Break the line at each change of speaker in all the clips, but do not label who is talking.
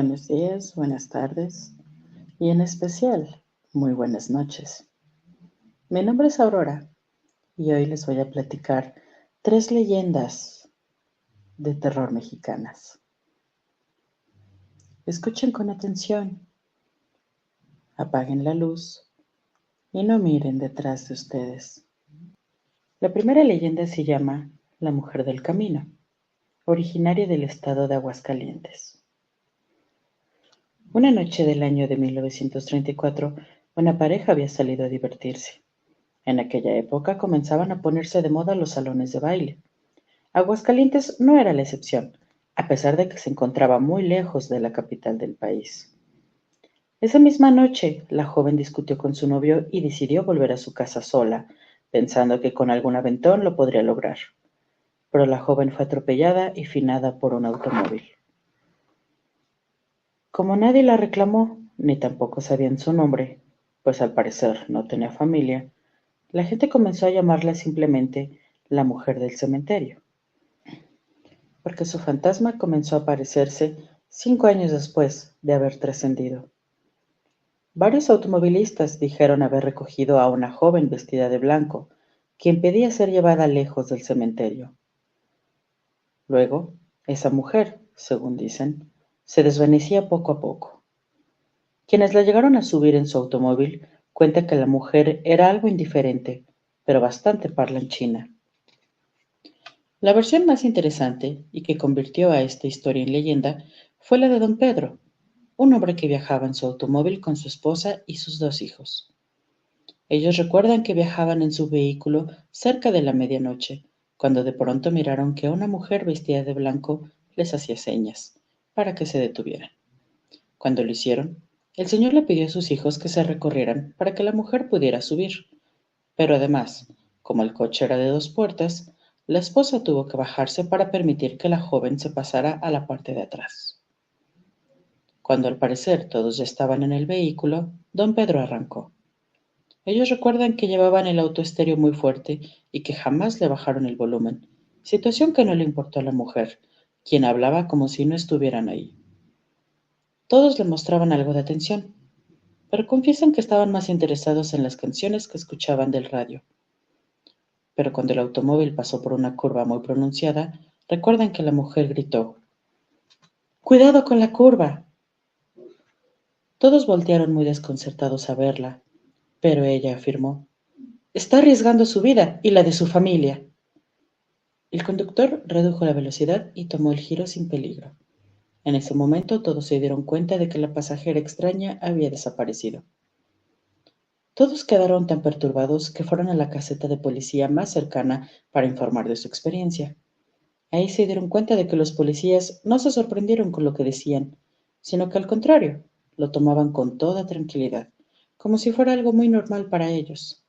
Buenos días, buenas tardes y en especial, muy buenas noches. Mi nombre es Aurora y hoy les voy a platicar 3 leyendas de terror mexicanas. Escuchen con atención, apaguen la luz y no miren detrás de ustedes. La primera leyenda se llama La Mujer del Camino, originaria del estado de Aguascalientes. Una noche del año de 1934, una pareja había salido a divertirse. En aquella época comenzaban a ponerse de moda los salones de baile. Aguascalientes no era la excepción, a pesar de que se encontraba muy lejos de la capital del país. Esa misma noche, la joven discutió con su novio y decidió volver a su casa sola, pensando que con algún aventón lo podría lograr. Pero la joven fue atropellada y finada por un automóvil. Como nadie la reclamó, ni tampoco sabían su nombre, pues al parecer no tenía familia, la gente comenzó a llamarla simplemente la mujer del cementerio, porque su fantasma comenzó a aparecerse 5 años después de haber trascendido. Varios automovilistas dijeron haber recogido a una joven vestida de blanco, quien pedía ser llevada lejos del cementerio. Luego, esa mujer, según dicen, se desvanecía poco a poco. Quienes la llegaron a subir en su automóvil cuentan que la mujer era algo indiferente, pero bastante parlanchina. La versión más interesante, y que convirtió a esta historia en leyenda, fue la de don Pedro, un hombre que viajaba en su automóvil con su esposa y sus 2 hijos. Ellos recuerdan que viajaban en su vehículo cerca de la medianoche, cuando de pronto miraron que una mujer vestida de blanco les hacía señas para que se detuvieran. Cuando lo hicieron, el señor le pidió a sus hijos que se recorrieran para que la mujer pudiera subir, pero además, como el coche era de 2 puertas, la esposa tuvo que bajarse para permitir que la joven se pasara a la parte de atrás. Cuando al parecer todos ya estaban en el vehículo, don Pedro arrancó. Ellos recuerdan que llevaban el autoestéreo muy fuerte y que jamás le bajaron el volumen, situación que no le importó a la mujer, quien hablaba como si no estuvieran ahí. Todos le mostraban algo de atención, pero confiesan que estaban más interesados en las canciones que escuchaban del radio. Pero cuando el automóvil pasó por una curva muy pronunciada, recuerdan que la mujer gritó: ¡Cuidado con la curva! Todos voltearon muy desconcertados a verla, pero ella afirmó: Está arriesgando su vida y la de su familia. El conductor redujo la velocidad y tomó el giro sin peligro. En ese momento todos se dieron cuenta de que la pasajera extraña había desaparecido. Todos quedaron tan perturbados que fueron a la caseta de policía más cercana para informar de su experiencia. Ahí se dieron cuenta de que los policías no se sorprendieron con lo que decían, sino que al contrario, lo tomaban con toda tranquilidad, como si fuera algo muy normal para ellos.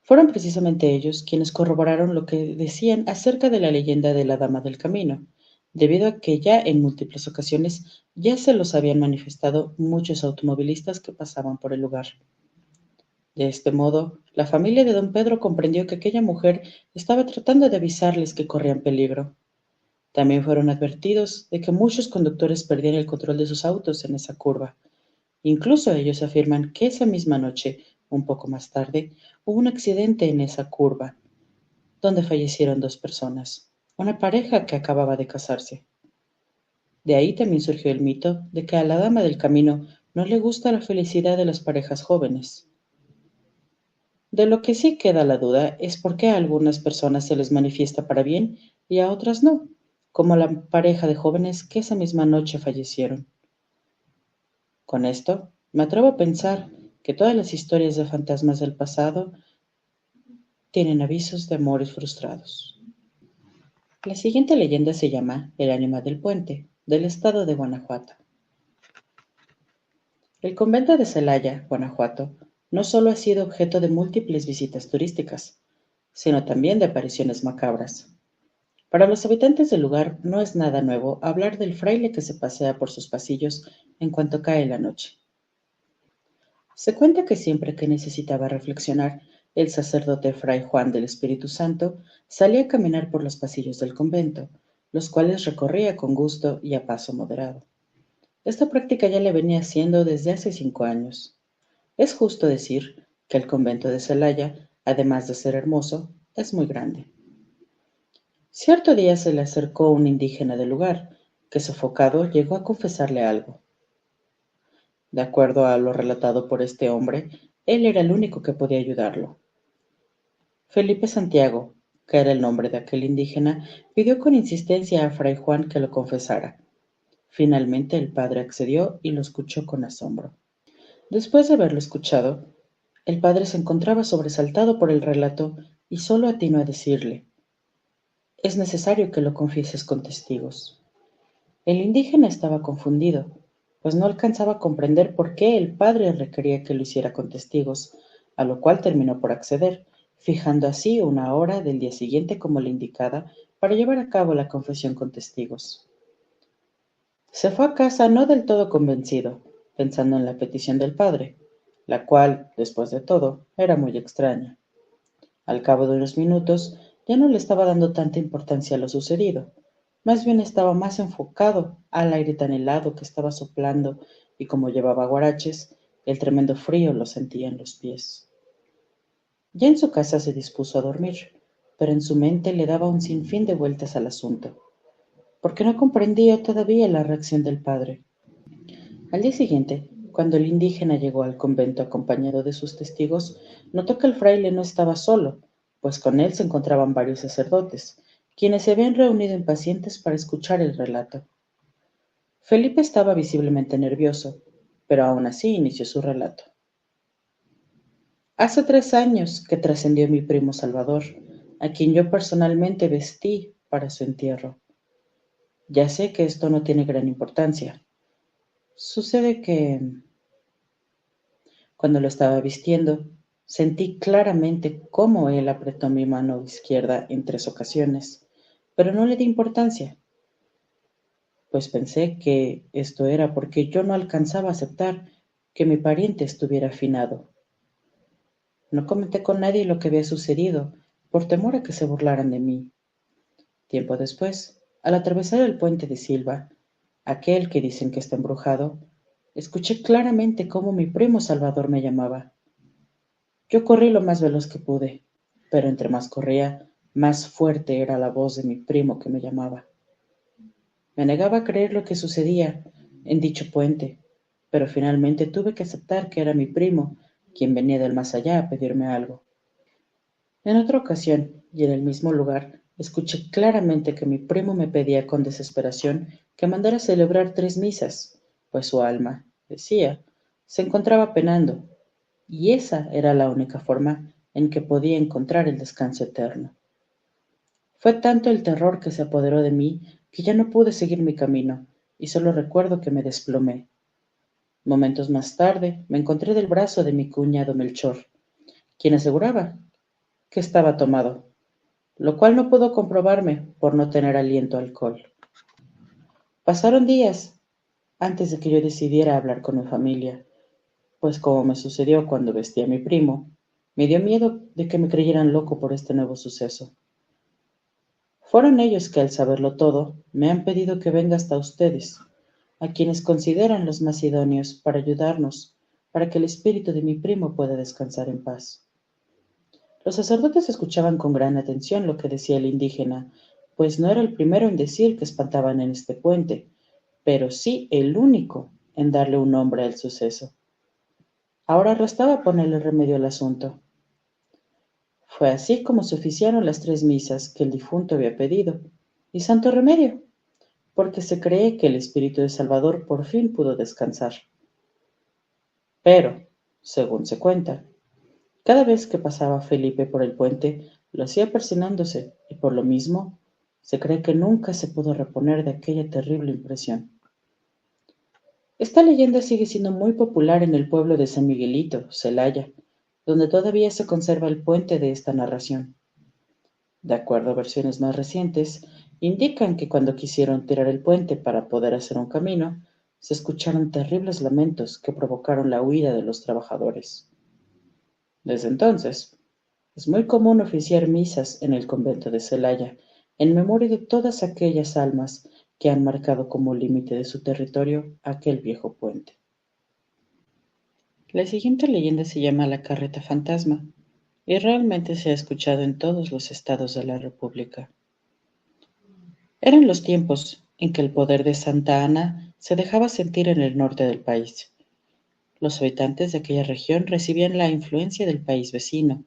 Fueron precisamente ellos quienes corroboraron lo que decían acerca de la leyenda de la Dama del Camino, debido a que ya en múltiples ocasiones ya se los habían manifestado muchos automovilistas que pasaban por el lugar. De este modo, la familia de don Pedro comprendió que aquella mujer estaba tratando de avisarles que corrían peligro. También fueron advertidos de que muchos conductores perdían el control de sus autos en esa curva. Incluso ellos afirman que esa misma noche, un poco más tarde, hubo un accidente en esa curva, donde fallecieron 2 personas, una pareja que acababa de casarse. De ahí también surgió el mito de que a la Dama del Camino no le gusta la felicidad de las parejas jóvenes. De lo que sí queda la duda es por qué a algunas personas se les manifiesta para bien y a otras no, como la pareja de jóvenes que esa misma noche fallecieron. Con esto, me atrevo a pensar que todas las historias de fantasmas del pasado tienen avisos de amores frustrados. La siguiente leyenda se llama El ánima del puente, del estado de Guanajuato. El convento de Celaya, Guanajuato, no solo ha sido objeto de múltiples visitas turísticas, sino también de apariciones macabras. Para los habitantes del lugar no es nada nuevo hablar del fraile que se pasea por sus pasillos en cuanto cae la noche. Se cuenta que siempre que necesitaba reflexionar, el sacerdote fray Juan del Espíritu Santo salía a caminar por los pasillos del convento, los cuales recorría con gusto y a paso moderado. Esta práctica ya le venía haciendo desde hace 5 años. Es justo decir que el convento de Celaya, además de ser hermoso, es muy grande. Cierto día se le acercó un indígena del lugar, que sofocado llegó a confesarle algo. De acuerdo a lo relatado por este hombre, él era el único que podía ayudarlo. Felipe Santiago, que era el nombre de aquel indígena, pidió con insistencia a Fray Juan que lo confesara. Finalmente el padre accedió y lo escuchó con asombro. Después de haberlo escuchado, el padre se encontraba sobresaltado por el relato y solo atinó a decirle: «Es necesario que lo confieses con testigos». El indígena estaba confundido, pues no alcanzaba a comprender por qué el padre requería que lo hiciera con testigos, a lo cual terminó por acceder, fijando así una hora del día siguiente como la indicada para llevar a cabo la confesión con testigos. Se fue a casa no del todo convencido, pensando en la petición del padre, la cual, después de todo, era muy extraña. Al cabo de unos minutos, ya no le estaba dando tanta importancia a lo sucedido, más bien estaba más enfocado al aire tan helado que estaba soplando, y como llevaba guaraches, el tremendo frío lo sentía en los pies. Ya en su casa se dispuso a dormir, pero en su mente le daba un sinfín de vueltas al asunto, porque no comprendía todavía la reacción del padre. Al día siguiente, cuando el indígena llegó al convento acompañado de sus testigos, notó que el fraile no estaba solo, pues con él se encontraban varios sacerdotes, quienes se habían reunido impacientes para escuchar el relato. Felipe estaba visiblemente nervioso, pero aún así inició su relato. Hace 3 años que trascendió mi primo Salvador, a quien yo personalmente vestí para su entierro. Ya sé que esto no tiene gran importancia. Sucede que cuando lo estaba vistiendo, sentí claramente cómo él apretó mi mano izquierda en 3 ocasiones, pero no le di importancia, pues pensé que esto era porque yo no alcanzaba a aceptar que mi pariente estuviera afinado. No comenté con nadie lo que había sucedido, por temor a que se burlaran de mí. Tiempo después, al atravesar el puente de Silva, aquel que dicen que está embrujado, escuché claramente cómo mi primo Salvador me llamaba. Yo corrí lo más veloz que pude, pero entre más corría, más fuerte era la voz de mi primo que me llamaba. Me negaba a creer lo que sucedía en dicho puente, pero finalmente tuve que aceptar que era mi primo quien venía del más allá a pedirme algo. En otra ocasión, y en el mismo lugar, escuché claramente que mi primo me pedía con desesperación que mandara celebrar 3 misas, pues su alma, decía, se encontraba penando, y esa era la única forma en que podía encontrar el descanso eterno. Fue tanto el terror que se apoderó de mí que ya no pude seguir mi camino, y solo recuerdo que me desplomé. Momentos más tarde me encontré del brazo de mi cuñado Melchor, quien aseguraba que estaba tomado, lo cual no pudo comprobarme por no tener aliento a alcohol. Pasaron días antes de que yo decidiera hablar con mi familia, pues como me sucedió cuando vestí a mi primo, me dio miedo de que me creyeran loco por este nuevo suceso. Fueron ellos que al saberlo todo me han pedido que venga hasta ustedes, a quienes consideran los más idóneos para ayudarnos, para que el espíritu de mi primo pueda descansar en paz. Los sacerdotes escuchaban con gran atención lo que decía el indígena, pues no era el primero en decir que espantaban en este puente, pero sí el único en darle un nombre al suceso. Ahora restaba ponerle remedio al asunto. Fue así como se oficiaron las 3 misas que el difunto había pedido, y santo remedio, porque se cree que el espíritu de Salvador por fin pudo descansar. Pero, según se cuenta, cada vez que pasaba Felipe por el puente, lo hacía persignándose, y por lo mismo, se cree que nunca se pudo reponer de aquella terrible impresión. Esta leyenda sigue siendo muy popular en el pueblo de San Miguelito, Celaya, donde todavía se conserva el puente de esta narración. De acuerdo a versiones más recientes, indican que cuando quisieron tirar el puente para poder hacer un camino, se escucharon terribles lamentos que provocaron la huida de los trabajadores. Desde entonces, es muy común oficiar misas en el convento de Celaya, en memoria de todas aquellas almas que han marcado como límite de su territorio aquel viejo puente. La siguiente leyenda se llama la carreta fantasma y realmente se ha escuchado en todos los estados de la República. Eran los tiempos en que el poder de Santa Ana se dejaba sentir en el norte del país. Los habitantes de aquella región recibían la influencia del país vecino,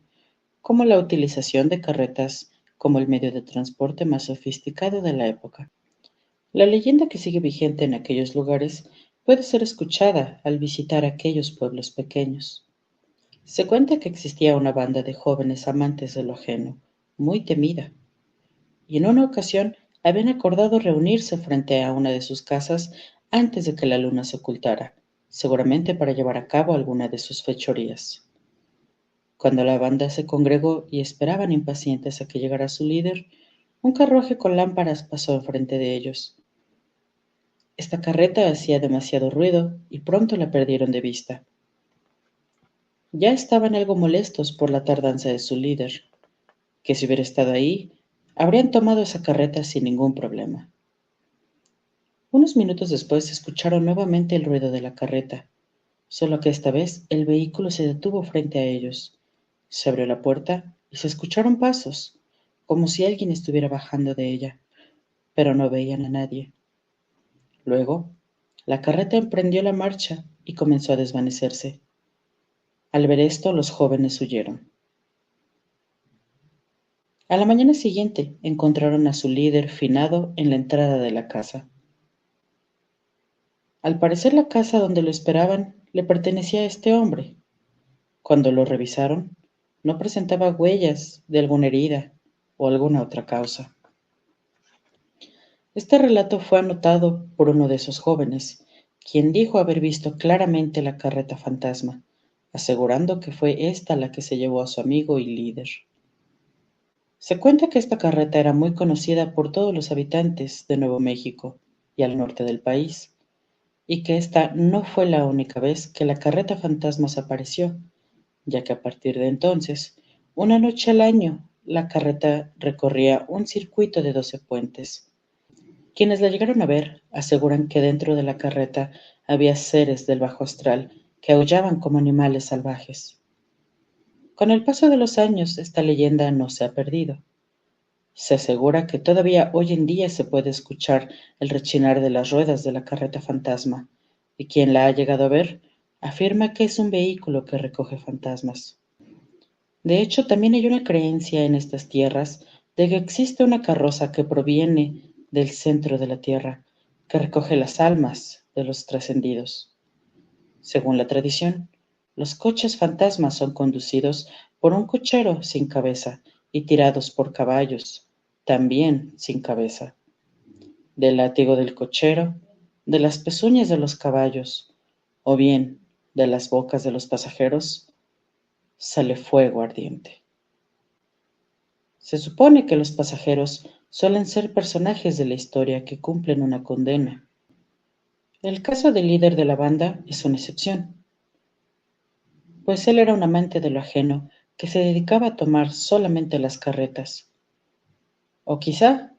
como la utilización de carretas como el medio de transporte más sofisticado de la época. La leyenda que sigue vigente en aquellos lugares puede ser escuchada al visitar aquellos pueblos pequeños. Se cuenta que existía una banda de jóvenes amantes de lo ajeno, muy temida, y en una ocasión habían acordado reunirse frente a una de sus casas antes de que la luna se ocultara, seguramente para llevar a cabo alguna de sus fechorías. Cuando la banda se congregó y esperaban impacientes a que llegara su líder, un carruaje con lámparas pasó enfrente de ellos. Esta carreta hacía demasiado ruido y pronto la perdieron de vista. Ya estaban algo molestos por la tardanza de su líder, que si hubiera estado ahí, habrían tomado esa carreta sin ningún problema. Unos minutos después escucharon nuevamente el ruido de la carreta, solo que esta vez el vehículo se detuvo frente a ellos. Se abrió la puerta y se escucharon pasos, como si alguien estuviera bajando de ella, pero no veían a nadie. Luego, la carreta emprendió la marcha y comenzó a desvanecerse. Al ver esto, los jóvenes huyeron. A la mañana siguiente encontraron a su líder finado en la entrada de la casa. Al parecer la casa donde lo esperaban le pertenecía a este hombre. Cuando lo revisaron, no presentaba huellas de alguna herida o alguna otra causa. Este relato fue anotado por uno de esos jóvenes, quien dijo haber visto claramente la carreta fantasma, asegurando que fue ésta la que se llevó a su amigo y líder. Se cuenta que esta carreta era muy conocida por todos los habitantes de Nuevo México y al norte del país, y que esta no fue la única vez que la carreta fantasma se apareció, ya que a partir de entonces, una noche al año, la carreta recorría un circuito de 12 puentes. Quienes la llegaron a ver aseguran que dentro de la carreta había seres del bajo astral que aullaban como animales salvajes. Con el paso de los años, esta leyenda no se ha perdido. Se asegura que todavía hoy en día se puede escuchar el rechinar de las ruedas de la carreta fantasma, y quien la ha llegado a ver afirma que es un vehículo que recoge fantasmas. De hecho, también hay una creencia en estas tierras de que existe una carroza que proviene del centro de la tierra, que recoge las almas de los trascendidos. Según la tradición, los coches fantasmas son conducidos por un cochero sin cabeza y tirados por caballos, también sin cabeza. Del látigo del cochero, de las pezuñas de los caballos, o bien de las bocas de los pasajeros, sale fuego ardiente. Se supone que los pasajeros suelen ser personajes de la historia que cumplen una condena. El caso del líder de la banda es una excepción, pues él era un amante de lo ajeno que se dedicaba a tomar solamente las carretas. O quizá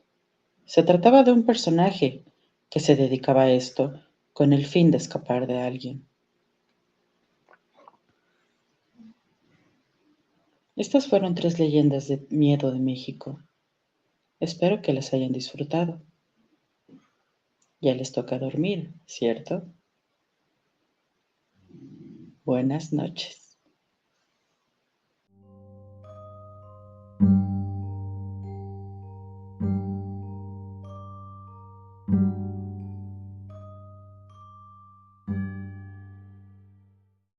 se trataba de un personaje que se dedicaba a esto con el fin de escapar de alguien. Estas fueron 3 leyendas de miedo de México. Espero que las hayan disfrutado. Ya les toca dormir, ¿cierto? Buenas noches.